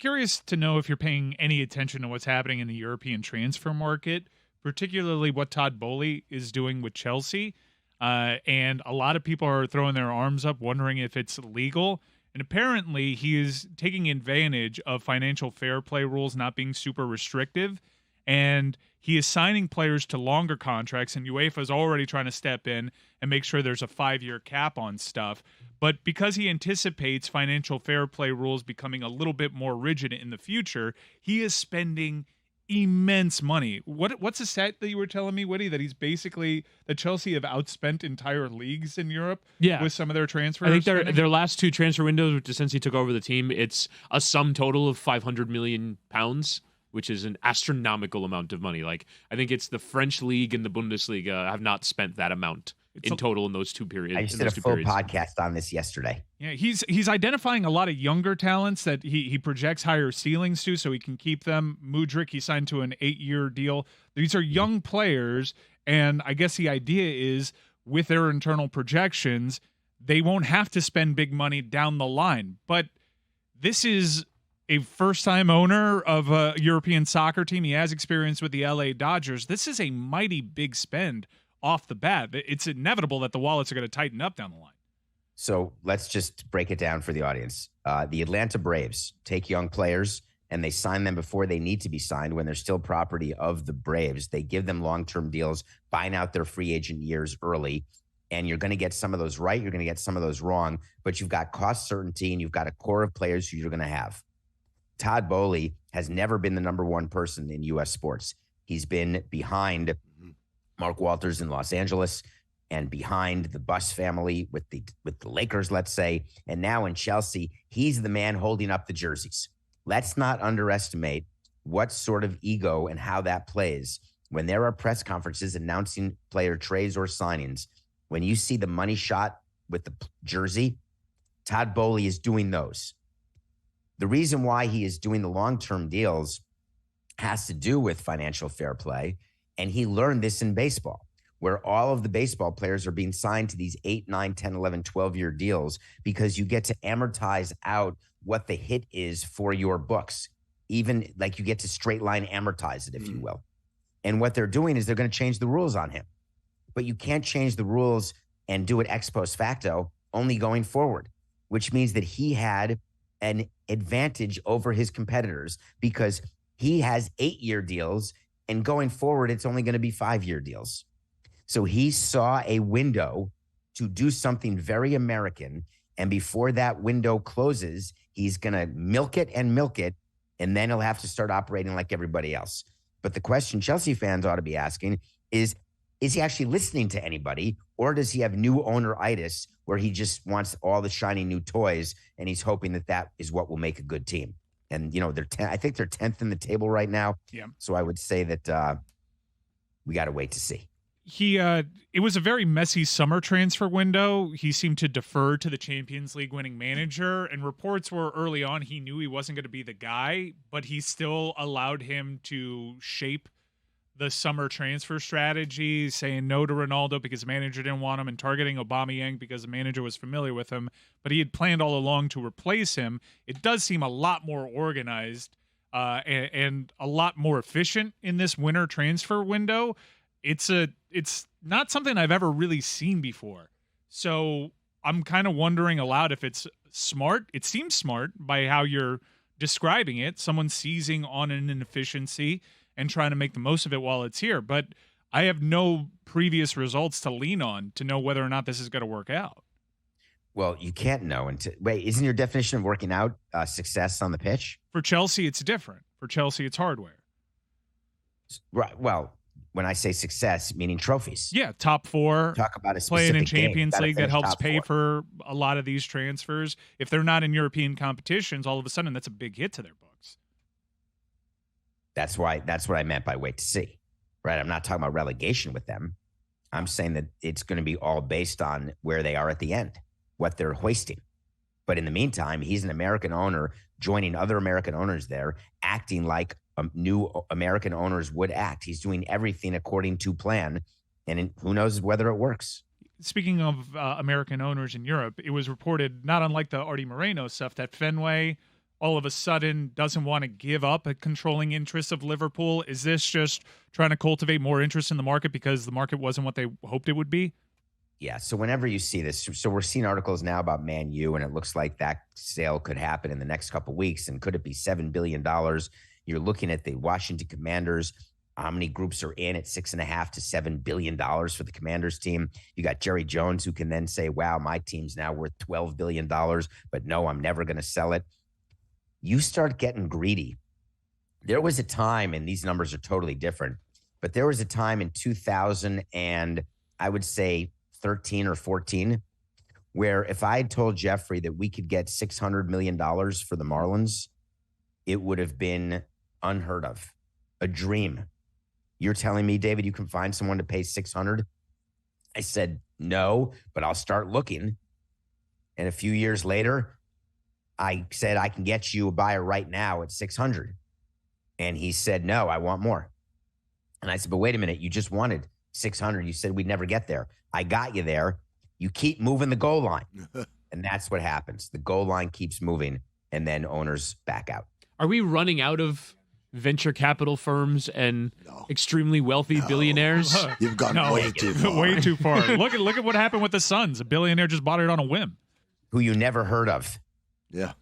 curious to know if you're paying any attention to what's happening in the European transfer market, particularly what Todd Boehly is doing with Chelsea. And a lot of people are throwing their arms up, wondering if it's legal. And apparently he is taking advantage of financial fair play rules not being super restrictive. And he is signing players to longer contracts, and UEFA is already trying to step in and make sure there's a 5-year cap on stuff. But because he anticipates financial fair play rules becoming a little bit more rigid in the future, he is spending immense money. What's the stat that you were telling me, Woody, that Chelsea have outspent entire leagues in Europe with some of their transfers? I think their last 2 transfer windows, which since he took over the team, it's a sum total of £500 million, which is an astronomical amount of money. Like, I think it's the French league and the Bundesliga have not spent that amount in total in those 2 periods. I just did a full podcast on this yesterday. Yeah, he's identifying a lot of younger talents that he projects higher ceilings to, so he can keep them. Mudryk, he signed to an 8-year deal. These are young players, and I guess the idea is with their internal projections, they won't have to spend big money down the line. But this is a first-time owner of a European soccer team. He has experience with the LA Dodgers. This is a mighty big spend off the bat. It's inevitable that the wallets are going to tighten up down the line. So let's just break it down for the audience. The Atlanta Braves take young players and they sign them before they need to be signed when they're still property of the Braves. They give them long-term deals, buying out their free agent years early. And you're going to get some of those right. You're going to get some of those wrong. But you've got cost certainty and you've got a core of players who you're going to have. Todd Boehly has never been the number one person in U.S. sports. He's been behind Mark Walters in Los Angeles and behind the Buss family with the Lakers, let's say. And now in Chelsea, he's the man holding up the jerseys. Let's not underestimate what sort of ego and how that plays. When there are press conferences announcing player trades or signings, when you see the money shot with the jersey, Todd Boehly is doing those. The reason why he is doing the long-term deals has to do with financial fair play. And he learned this in baseball, where all of the baseball players are being signed to these 8, 9, 10, 11, 12-year deals because you get to amortize out what the hit is for your books. Even like you get to straight line amortize it, if you will. And what they're doing is they're going to change the rules on him. But you can't change the rules and do it ex post facto, only going forward, which means that he had an advantage over his competitors because he has 8-year deals and going forward, it's only going to be 5-year deals. So he saw a window to do something very American. And before that window closes, he's going to milk it, and then he'll have to start operating like everybody else. But the question Chelsea fans ought to be asking is he actually listening to anybody, or does he have new owner-itis where he just wants all the shiny new toys and he's hoping that is what will make a good team? And, I think they're 10th in the table right now. Yeah. So I would say that we got to wait to see. It was a very messy summer transfer window. He seemed to defer to the Champions League winning manager, and reports were early on he knew he wasn't going to be the guy, but he still allowed him to shape the summer transfer strategy, saying no to Ronaldo because the manager didn't want him and targeting Aubameyang because the manager was familiar with him, but he had planned all along to replace him. It does seem a lot more organized and a lot more efficient in this winter transfer window. It's not something I've ever really seen before. So I'm kind of wondering aloud if it's smart. It seems smart by how you're describing it. Someone seizing on an inefficiency and trying to make the most of it while it's here. But I have no previous results to lean on to know whether or not this is going to work out. Well, you can't know. Wait, isn't your definition of working out success on the pitch? For Chelsea, it's different. For Chelsea, it's hardware. Right. Well, when I say success, meaning trophies. Yeah, top 4. Talk about a playing in specific game. Champions League that helps pay 4. for a lot of these transfers. If they're not in European competitions, all of a sudden that's a big hit to their books. That's what I meant by wait to see, right? I'm not talking about relegation with them. I'm saying that it's going to be all based on where they are at the end, what they're hoisting. But in the meantime, he's an American owner joining other American owners there, acting like new American owners would act. He's doing everything according to plan, and who knows whether it works. Speaking of American owners in Europe, it was reported, not unlike the Artie Moreno stuff, that Fenway all of a sudden doesn't want to give up a controlling interest of Liverpool? Is this just trying to cultivate more interest in the market because the market wasn't what they hoped it would be? Yeah. So whenever you see this, so we're seeing articles now about Man U, and it looks like that sale could happen in the next couple of weeks. And could it be $7 billion? You're looking at the Washington Commanders. How many groups are in at $6.5 to $7 billion for the Commanders team? You got Jerry Jones, who can then say, wow, my team's now worth $12 billion, but no, I'm never going to sell it. You start getting greedy. There was a time, and these numbers are totally different, but there was a time in 2000 and I would say 13 or 14, where if I had told Jeffrey that we could get $600 million for the Marlins, it would have been unheard of, a dream. You're telling me, David, you can find someone to pay 600? I said, no, but I'll start looking. And a few years later, I said, I can get you a buyer right now at 600. And he said, no, I want more. And I said, but wait a minute, you just wanted 600. You said we'd never get there. I got you there. You keep moving the goal line. And that's what happens. The goal line keeps moving, and then owners back out. Are we running out of venture capital firms and extremely wealthy billionaires? You've gone way too far. Way too far. Look at what happened with the Suns. A billionaire just bought it on a whim. Who you never heard of. Yeah.